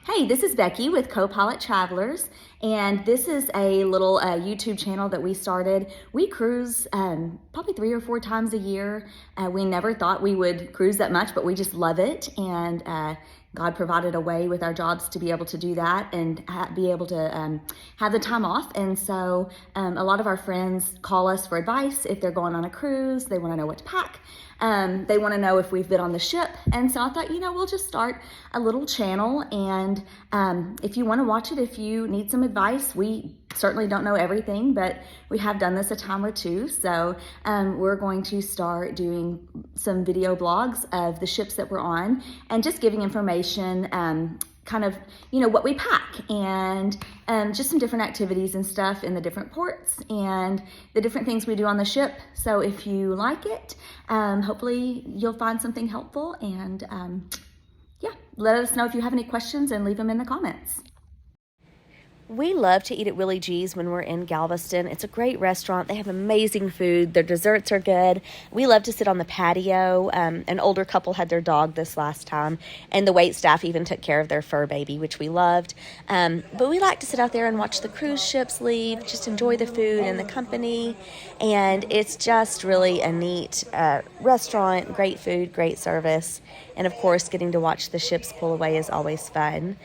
Hey, this is Becky with Co-Pilot Travelers, and this is a little YouTube channel that we started. We cruise probably 3 or 4 times a year. We never thought we would cruise that much, but we just love it, and God provided a way with our jobs to be able to do that and be able to have the time off. And so a lot of our friends call us for advice if they're going on a cruise. They want to know what to pack. They want to know if we've been on the ship. And so I thought, we'll just start a little channel. And if you want to watch it, if you need some advice, we certainly don't know everything, but we have done this a time or two. So we're going to start doing some video blogs of the ships that we're on and just giving information, kind of, what we pack and just some different activities and stuff in the different ports and the different things we do on the ship. So if you like it, hopefully you'll find something helpful, and yeah, let us know if you have any questions and leave them in the comments. We love to eat at Willie G's when we're in Galveston. It's a great restaurant. They have amazing food. Their desserts are good. We love to sit on the patio. An older couple had their dog this last time, and the wait staff even took care of their fur baby, which we loved. But we like to sit out there and watch the cruise ships leave, just enjoy the food and the company. And it's just really a neat restaurant, great food, great service. And of course, getting to watch the ships pull away is always fun.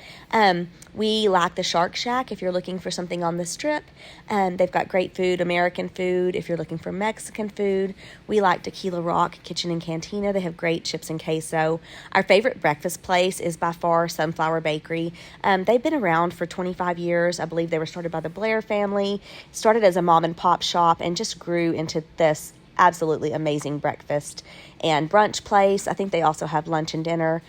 We like the Shark Shack if you're looking for something on the strip. They've got great food, American food. If you're looking for Mexican food, we like Tequila Rock Kitchen and Cantina. They have great chips and queso. Our favorite breakfast place is by far Sunflower Bakery. They've been around for 25 years. I believe they were started by the Blair family, started as a mom and pop shop, and just grew into this absolutely amazing breakfast and brunch place. I think they also have lunch and dinner.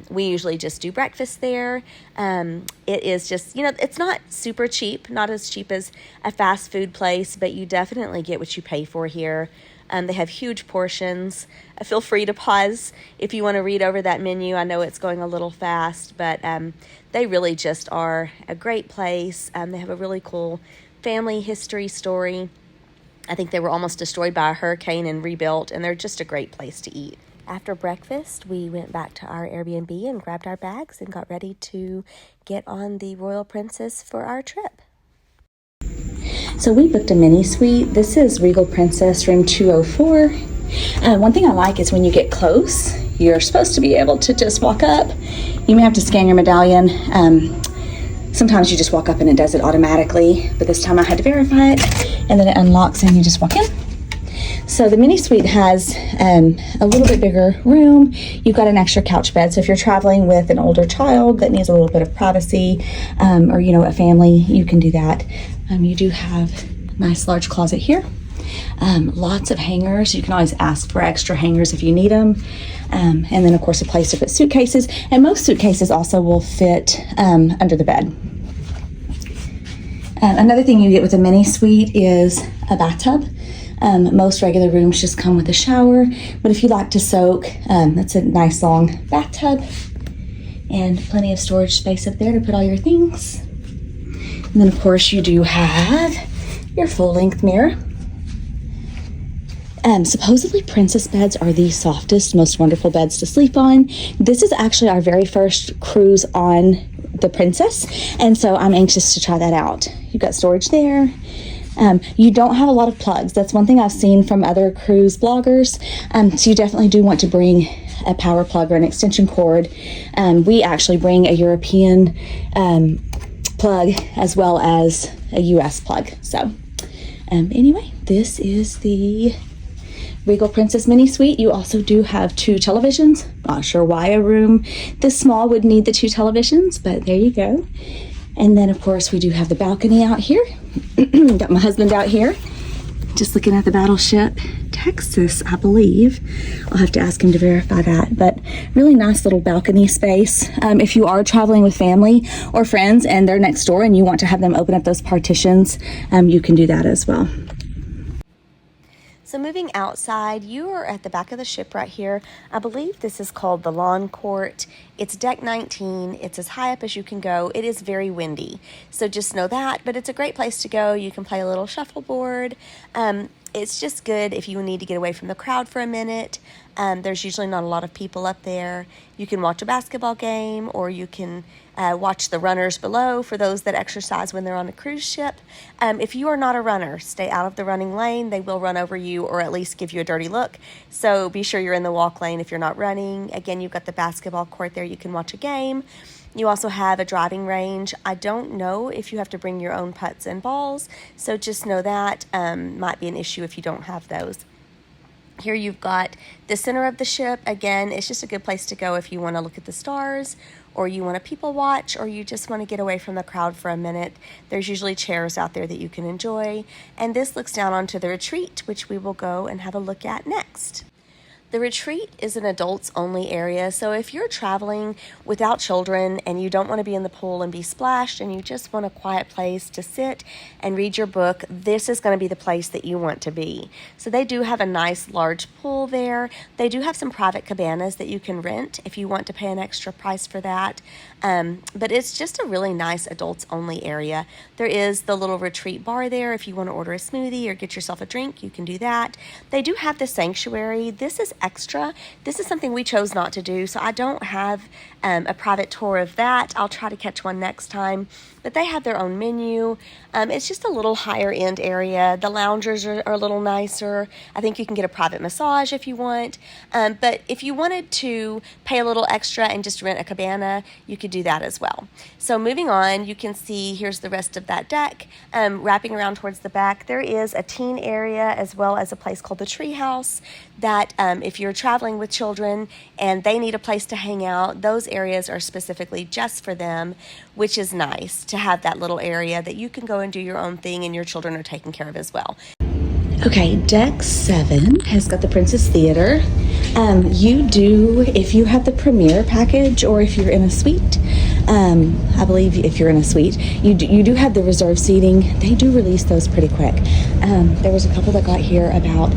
We usually just do breakfast there. It is just, it's not super cheap, not as cheap as a fast food place, but you definitely get what you pay for here. They have huge portions. Feel free to pause if you want to read over that menu. I know it's going a little fast, but they really just are a great place. They have a really cool family history story. I think they were almost destroyed by a hurricane and rebuilt, and they're just a great place to eat. After breakfast, we went back to our Airbnb and grabbed our bags and got ready to get on the Royal Princess for our trip. So we booked a mini suite. This is Regal Princess room 204. One thing I like is when you get close, you're supposed to be able to just walk up. You may have to scan your medallion. Sometimes you just walk up and it does it automatically, but this time I had to verify it, and then it unlocks and you just walk in. So the mini suite has a little bit bigger room. You've got an extra couch bed, so if you're traveling with an older child that needs a little bit of privacy, or a family, you can do that. You do have a nice large closet here. Lots of hangers. You can always ask for extra hangers if you need them. And then of course a place to put suitcases, and most suitcases also will fit under the bed. Another thing you get with a mini suite is a bathtub. Most regular rooms just come with a shower, but if you like to soak, that's a nice long bathtub and plenty of storage space up there to put all your things. And then of course you do have your full-length mirror. Supposedly princess beds are the softest, most wonderful beds to sleep on. This is actually our very first cruise on the Princess, and so I'm anxious to try that out. You've got storage there. You don't have a lot of plugs. That's one thing I've seen from other cruise bloggers. So you definitely do want to bring a power plug or an extension cord. We actually bring a European plug as well as a US plug. So anyway, this is the Regal Princess Mini Suite. You also do have 2 televisions. Not sure why a room this small would need the 2 televisions, but there you go. And then of course we do have the balcony out here. Got my husband out here, just looking at the battleship Texas, I believe. I'll have to ask him to verify that, but really nice little balcony space. If you are traveling with family or friends and they're next door and you want to have them open up those partitions, you can do that as well. So moving outside, you are at the back of the ship right here. I believe this is called the lawn court. It's deck 19. It's as high up as you can go. It is very windy, so just know that, but it's a great place to go. You can play a little shuffleboard. It's just good if you need to get away from the crowd for a minute. There's usually not a lot of people up there. You can watch a basketball game, or you can watch the runners below for those that exercise when they're on a cruise ship. If you are not a runner, stay out of the running lane. They will run over you or at least give you a dirty look. So be sure you're in the walk lane if you're not running. Again, you've got the basketball court there. You can watch a game. You also have a driving range. I don't know if you have to bring your own putts and balls, so just know that might be an issue if you don't have those. Here you've got the center of the ship. Again, it's just a good place to go if you want to look at the stars, or you want to people watch, or you just want to get away from the crowd for a minute. There's usually chairs out there that you can enjoy. And this looks down onto the retreat, which we will go and have a look at next. The retreat is an adults only area, so if you're traveling without children and you don't want to be in the pool and be splashed and you just want a quiet place to sit and read your book, this is going to be the place that you want to be. So they do have a nice large pool there. They do have some private cabanas that you can rent if you want to pay an extra price for that. But it's just a really nice adults only area. There is the little retreat bar there. If you want to order a smoothie or get yourself a drink, you can do that. They do have the sanctuary. This is extra. This is something we chose not to do, so I don't have a private tour of that. I'll try to catch one next time. But they have their own menu. It's just a little higher end area. The loungers are a little nicer. I think you can get a private massage if you want. But if you wanted to pay a little extra and just rent a cabana, you could do that as well. So moving on, you can see here's the rest of that deck. Wrapping around towards the back, there is a teen area as well as a place called the Tree House that if you're traveling with children and they need a place to hang out, those areas are specifically just for them, which is nice to have that little area that you can go and do your own thing and your children are taken care of as well. Okay, deck 7 has got the Princess Theater. You do, if you have the Premier package or if you're in a suite, I believe if you're in a suite, you do have the reserved seating. They do release those pretty quick. There was a couple that got here about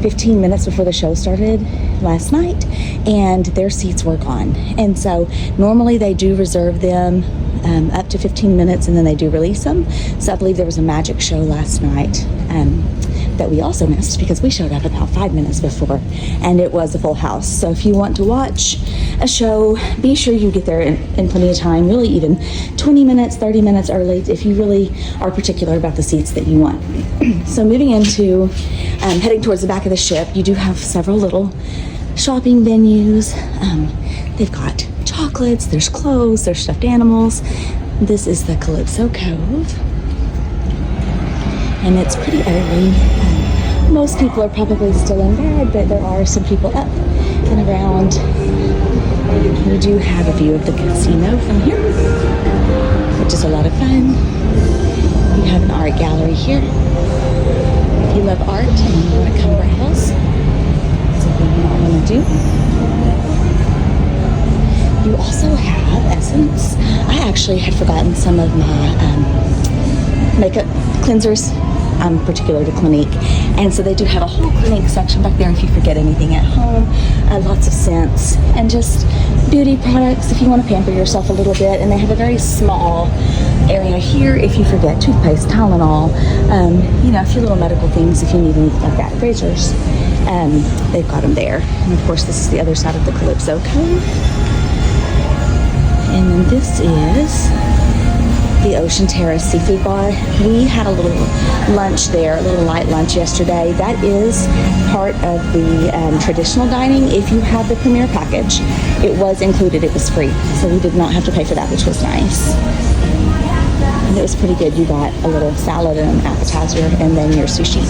15 minutes before the show started last night, and their seats were gone. And so normally they do reserve them up to 15 minutes, and then they do release them. So I believe there was a magic show last night that we also missed because we showed up about 5 minutes before, and it was a full house. So if you want to watch a show, be sure you get there in plenty of time, really even 20 minutes, 30 minutes early if you really are particular about the seats that you want. So moving into heading towards the back of the ship, you do have several little shopping venues. They've got chocolates, there's clothes, there's stuffed animals. This is the Calypso Cove, and it's pretty early. Most people are probably still in bed, but there are some people up and around. We do have a view of the casino from here, which is a lot of fun. You have an art gallery here. If you love art and you want to come browse, something you might want to do. You also have Essence. I actually had forgotten some of my makeup cleansers. I'm particular to Clinique, and so they do have a whole Clinique section back there if you forget anything at home. Lots of scents and just beauty products if you want to pamper yourself a little bit. And they have a very small area here if you forget toothpaste, Tylenol, a few little medical things if you need anything like that. Razors, they've got them there. And of course, this is the other side of the Calypso Cove. And then this is the Ocean Terrace Seafood Bar. We had a little lunch there, a little light lunch yesterday. That is part of the traditional dining. If you have the Premier package, it was included, it was free. So we did not have to pay for that, which was nice. And it was pretty good. You got a little salad and an appetizer and then your sushi.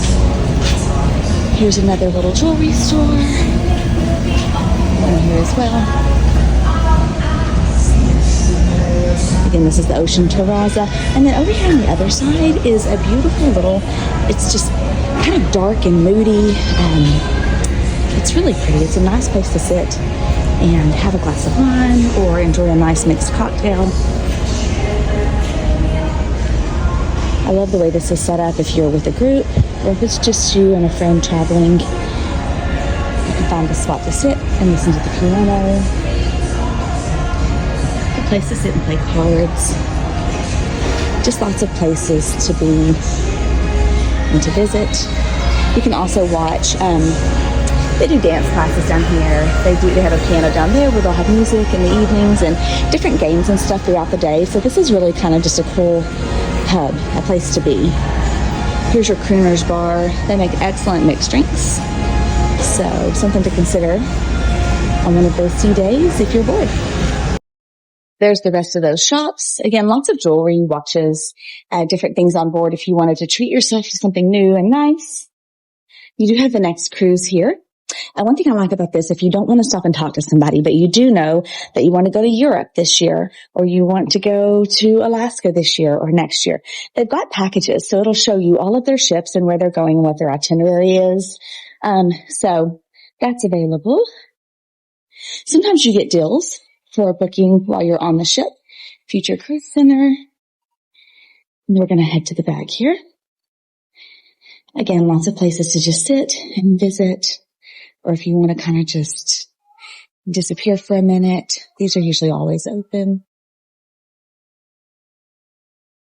Here's another little jewelry store. One here as well. Again, this is the Ocean Terraza. And then over here on the other side is a beautiful little, it's just kind of dark and moody. It's really pretty. It's a nice place to sit and have a glass of wine or enjoy a nice mixed cocktail. I love the way this is set up if you're with a group or if it's just you and a friend traveling. You can find a spot to sit and listen to the piano. Place to sit and play cards. Just lots of places to be and to visit. You can also watch, they do dance classes down here. They have a piano down there where they'll have music in the evenings and different games and stuff throughout the day. So this is really kind of just a cool hub, a place to be. Here's your Crooner's Bar. They make excellent mixed drinks. So something to consider on one of those 2 days if you're bored. There's the rest of those shops. Again, lots of jewelry, watches, different things on board if you wanted to treat yourself to something new and nice. You do have the next cruise here. One thing I like about this, if you don't want to stop and talk to somebody, but you do know that you want to go to Europe this year, or you want to go to Alaska this year or next year, they've got packages. So it'll show you all of their ships and where they're going and what their itinerary is. So that's available. Sometimes you get deals for booking while you're on the ship. Future Cruise Center. And we're going to head to the back here. Again, lots of places to just sit and visit. Or if you want to kind of just disappear for a minute, these are usually always open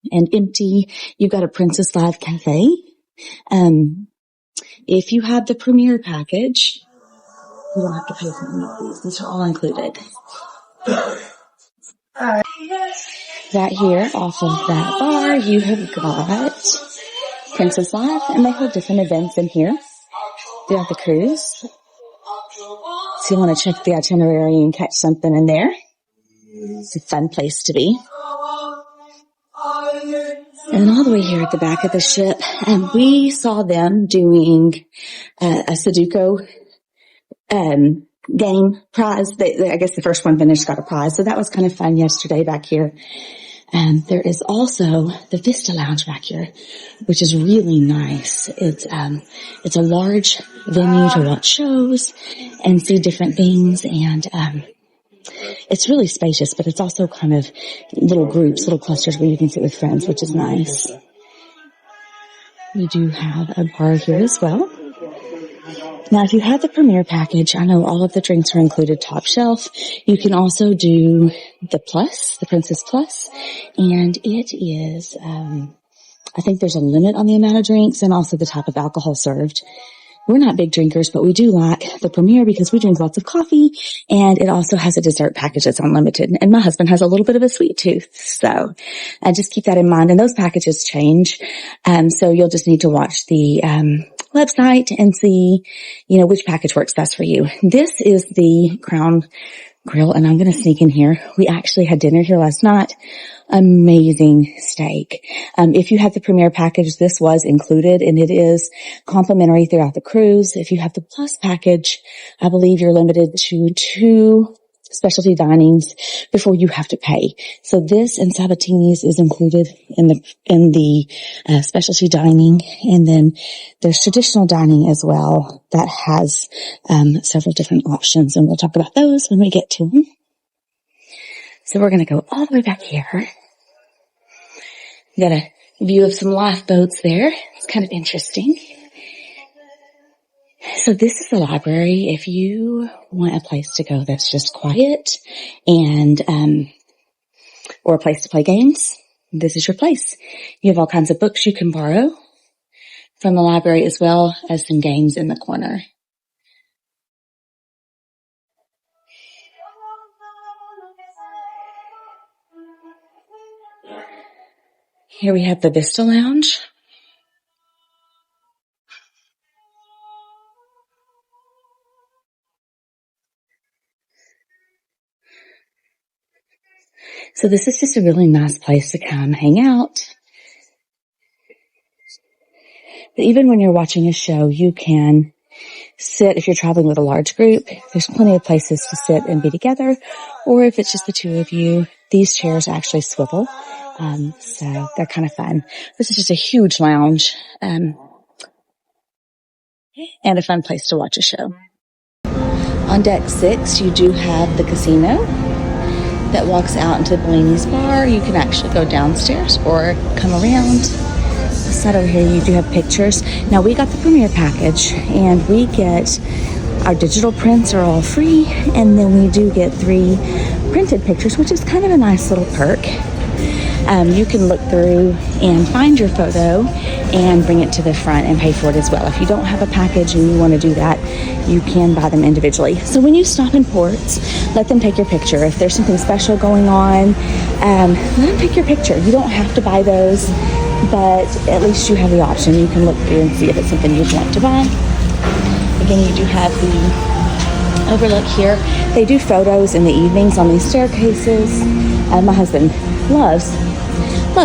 and empty. You've got a Princess Live Cafe. If you have the Premier package, you don't have to pay for any of these. These are all included. Right here, off of that bar, you have got Princess Live, and they hold different events in here throughout the cruise. So you want to check the itinerary and catch something in there. It's a fun place to be. And all the way here at the back of the ship, we saw them doing a Sudoku game prize. I guess the first one finished got a prize. So that was kind of fun yesterday back here. There is also the Vista Lounge back here, which is really nice. It's a large venue to watch shows and see different things. And, it's really spacious, but it's also kind of little groups, little clusters where you can sit with friends, which is nice. We do have a bar here as well. Now, if you have the Premier package, I know all of the drinks are included top shelf. You can also do the Plus, the Princess Plus, and it is, I think there's a limit on the amount of drinks and also the type of alcohol served. We're not big drinkers, but we do like the Premier because we drink lots of coffee, and it also has a dessert package that's unlimited. And my husband has a little bit of a sweet tooth, so just keep that in mind. And those packages change, so you'll just need to watch the website and see, which package works best for you. This is the Crown Grill, and I'm going to sneak in here. We actually had dinner here last night. Amazing steak. If you have the Premier package, this was included, and it is complimentary throughout the cruise. If you have the Plus package, I believe you're limited to 2 specialty dinings before you have to pay. So this and Sabatini's is included in the specialty dining, and then there's traditional dining as well that has several different options, and we'll talk about those when we get to them. So we're going to go all the way back here. Got a view of some lifeboats there. It's kind of interesting. So this is the library. If you want a place to go that's just quiet and, or a place to play games, this is your place. You have all kinds of books you can borrow from the library as well as some games in the corner. Here we have the Vista Lounge. So this is just a really nice place to come hang out. But even when you're watching a show, you can sit, if you're traveling with a large group, there's plenty of places to sit and be together. Or if it's just the 2 of you, these chairs actually swivel. So they're kind of fun. This is just a huge lounge, and a fun place to watch a show. On deck 6, you do have the casino that walks out into Bellini's bar. You can actually go downstairs or come around. This side over here, you do have pictures. Now, we got the Premier package, and we get our digital prints are all free, and then we do get 3 printed pictures, which is kind of a nice little perk. You can look through and find your photo and bring it to the front and pay for it as well. If you don't have a package and you want to do that, you can buy them individually. So when you stop in ports, let them take your picture. If there's something special going on, let them take your picture. You don't have to buy those, but at least you have the option. You can look through and see if it's something you'd want to buy. Again, you do have the overlook here. They do photos in the evenings on these staircases. My husband loves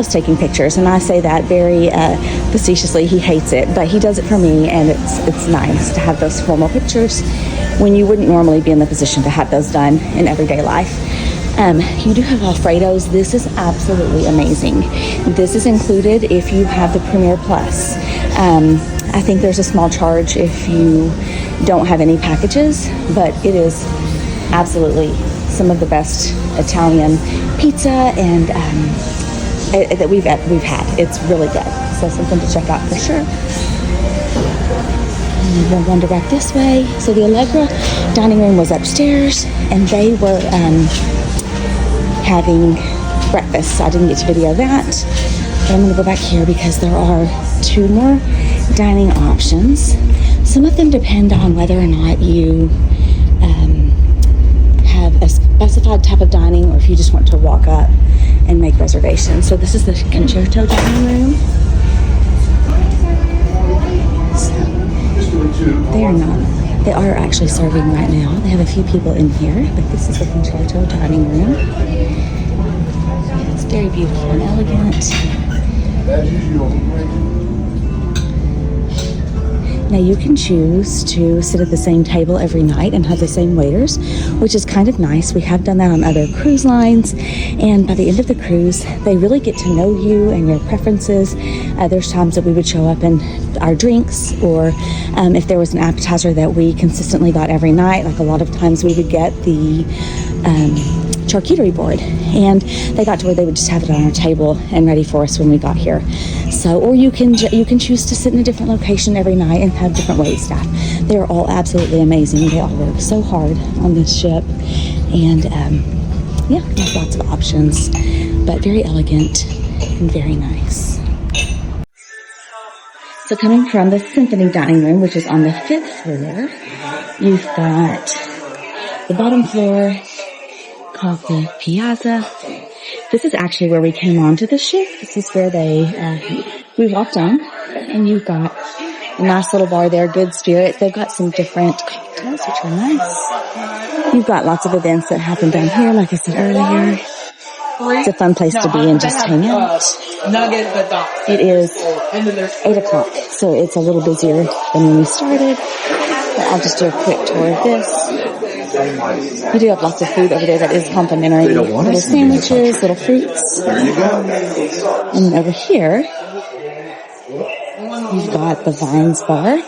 taking pictures, and I say that very facetiously. He hates it, but he does it for me, and it's nice to have those formal pictures when you wouldn't normally be in the position to have those done in everyday life. You do have Alfredos. This is absolutely amazing. This is included if you have the Premier Plus. I think there's a small charge if you don't have any packages, but it is absolutely some of the best Italian pizza and that we've had. It's really good. So something to check out for sure. And we'll wander back this way. So the Allegra dining room was upstairs, and they were having breakfast. So I didn't get to video that. But I'm going to go back here because there are 2 more dining options. Some of them depend on whether or not you have a specified type of dining, or if you just want to walk up and make reservations. So this is the concerto dining room. So they are actually serving right now. They have a few people in here, but this is the concerto dining room. It's very beautiful and elegant. Now you can choose to sit at the same table every night and have the same waiters, which is kind of nice. We have done that on other cruise lines, and by the end of the cruise, they really get to know you and your preferences. There's times that we would show up and our drinks, or if there was an appetizer that we consistently got every night, like a lot of times we would get the charcuterie board, and they got to where they would just have it on our table and ready for us when we got here. So, or you can choose to sit in a different location every night and have different wait staff. They are all absolutely amazing. They all work so hard on this ship, and yeah, there's lots of options, but very elegant and very nice. So coming from the Symphony Dining Room, which is on the 5th floor, you've got the bottom floor called the Piazza. This is actually where we came onto the ship. This is where we walked on, and you've got a nice little bar there, Good Spirit. They've got some different cocktails, which are nice. You've got lots of events that happen down here, like I said earlier. It's a fun place to be and just hang out. It is 8 o'clock, so it's a little busier than when we started. But I'll just do a quick tour of this. You do have lots of food over there that is complimentary. Little sandwiches, little fruits. And then over here, you've got the Vines Bar.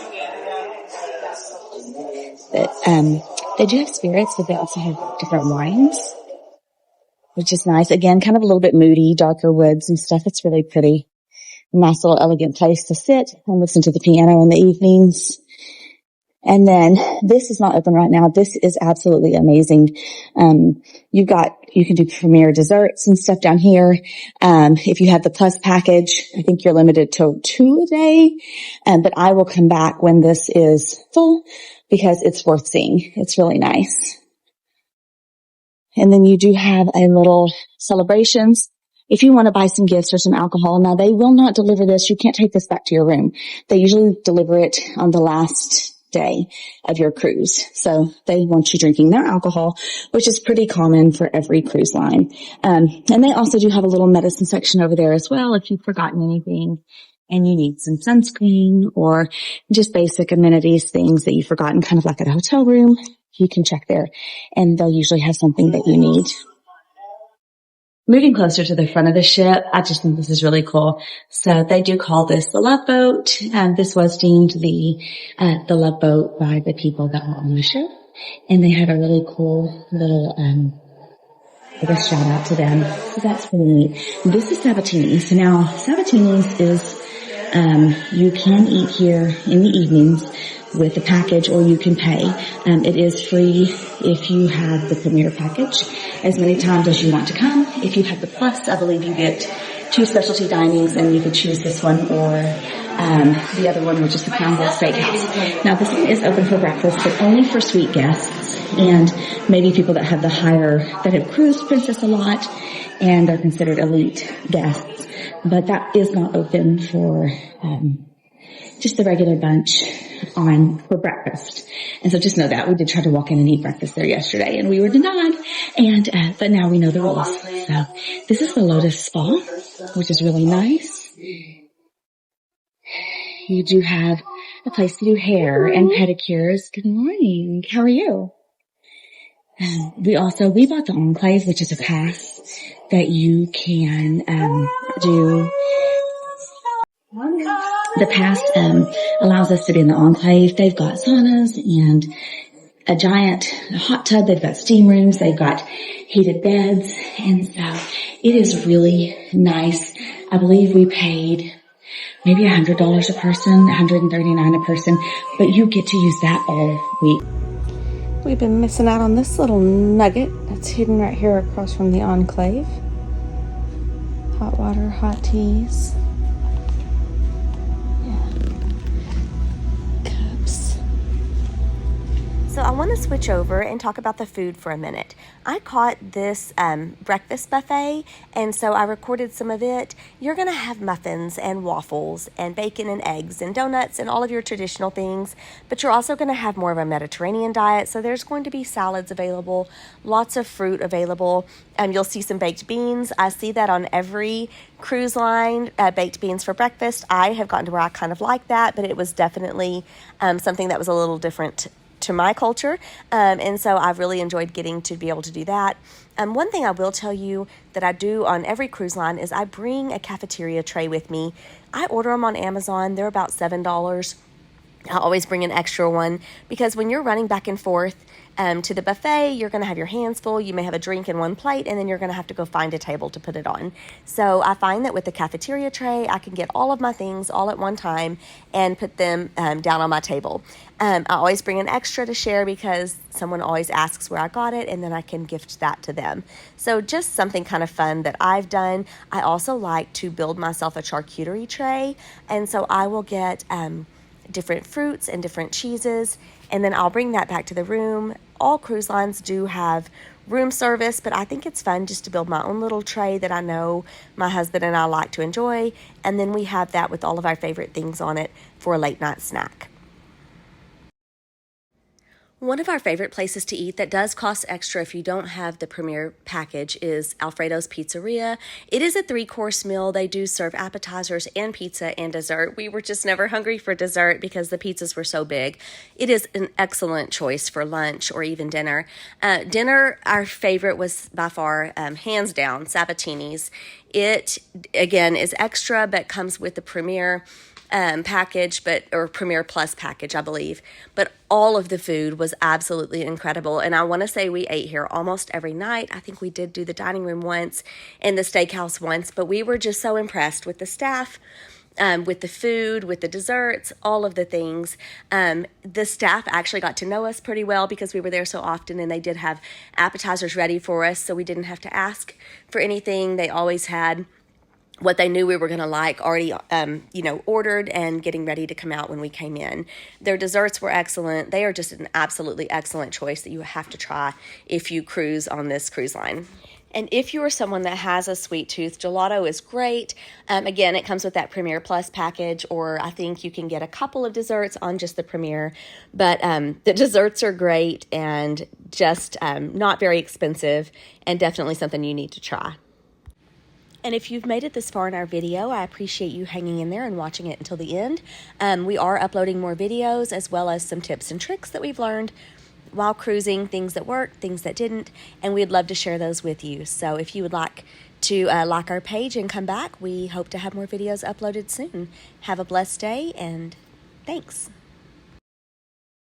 They do have spirits, but they also have different wines, which is nice. Again, kind of a little bit moody, darker woods and stuff. It's really pretty. Nice little elegant place to sit and listen to the piano in the evenings. And then this is not open right now. This is absolutely amazing. You can do premier desserts and stuff down here. If you have the plus package, I think you're limited to 2 a day. But I will come back when this is full because it's worth seeing. It's really nice. And then you do have a little celebrations. If you want to buy some gifts or some alcohol, now they will not deliver this. You can't take this back to your room. They usually deliver it on the last day of your cruise. So they want you drinking their alcohol, which is pretty common for every cruise line. And they also do have a little medicine section over there as well if you've forgotten anything and you need some sunscreen or just basic amenities, things that you've forgotten, kind of like at a hotel room. You can check there and they'll usually have something that you need. Moving closer to the front of the ship, I just think this is really cool. So they do call this the Love Boat. This was deemed the Love Boat by the people that were on the ship. And they had a really cool little, I guess shout out to them. So that's really neat. This is Sabatini's. Now, Sabatini's is, you can eat here in the evenings with a package or you can pay. It is free if you have the Premier package as many times as you want to come. If you have the Plus, I believe you get 2 specialty dinings and you could choose this one or The other one was just the Crown Grill Steakhouse. Now this one is open for breakfast, but only for suite guests and maybe people that have that have cruised Princess a lot and they're considered elite guests. But that is not open for just the regular bunch for breakfast. And so just know that. We did try to walk in and eat breakfast there yesterday and we were denied. But now we know the rules. So this is the Lotus Spa, which is really nice. You do have a place to do hair and pedicures. Good morning. How are you? We bought the Enclave, which is a pass that you can do. The pass allows us to be in the Enclave. They've got saunas and a giant hot tub. They've got steam rooms. They've got heated beds. And so it is really nice. I believe we paid maybe $100 a person, $139 a person, but you get to use that all week. We've been missing out on this little nugget that's hidden right here across from the Enclave. Hot water, hot teas. So I want to switch over and talk about the food for a minute. I caught this breakfast buffet, and so I recorded some of it. You're going to have muffins and waffles and bacon and eggs and donuts and all of your traditional things, but you're also going to have more of a Mediterranean diet, so there's going to be salads available, lots of fruit available. You'll see some baked beans. I see that on every cruise line, baked beans for breakfast. I have gotten to where I kind of like that, but it was definitely something that was a little different to my culture, and so I've really enjoyed getting to be able to do that. One thing I will tell you that I do on every cruise line is I bring a cafeteria tray with me. I order them on Amazon. They're about $7. I always bring an extra one because when you're running back and forth to the buffet, you're going to have your hands full. You may have a drink in one plate, and then you're going to have to go find a table to put it on. So I find that with the cafeteria tray, I can get all of my things all at one time and put them down on my table. I always bring an extra to share because someone always asks where I got it, and then I can gift that to them. So just something kind of fun that I've done. I also like to build myself a charcuterie tray, and so I will get different fruits and different cheeses, and then I'll bring that back to the room. All cruise lines do have room service, but I think it's fun just to build my own little tray that I know my husband and I like to enjoy, and then we have that with all of our favorite things on it for a late night snack. One of our favorite places to eat that does cost extra if you don't have the Premier package is Alfredo's Pizzeria. It is a 3-course meal. They do serve appetizers and pizza and dessert. We were just never hungry for dessert because the pizzas were so big. It is an excellent choice for lunch or even dinner. Dinner, our favorite was by far, hands down, Sabatini's. It, again, is extra but comes with the Premier package, or Premier Plus package, I believe. But all of the food was absolutely incredible. And I want to say we ate here almost every night. I think we did do the dining room once and the steakhouse once, but we were just so impressed with the staff, with the food, with the desserts, all of the things. The staff actually got to know us pretty well because we were there so often, and they did have appetizers ready for us, so we didn't have to ask for anything. They always had what they knew we were going to like already, ordered and getting ready to come out when we came in. Their desserts were excellent. They are just an absolutely excellent choice that you have to try if you cruise on this cruise line. And if you are someone that has a sweet tooth, gelato is great. Again, it comes with that Premier Plus package, or I think you can get a couple of desserts on just the Premier. But the desserts are great and just not very expensive, and definitely something you need to try. And if you've made it this far in our video, I appreciate you hanging in there and watching it until the end. We are uploading more videos as well as some tips and tricks that we've learned while cruising, things that worked, things that didn't, and we'd love to share those with you. So if you would like to like our page and come back, we hope to have more videos uploaded soon. Have a blessed day, and thanks.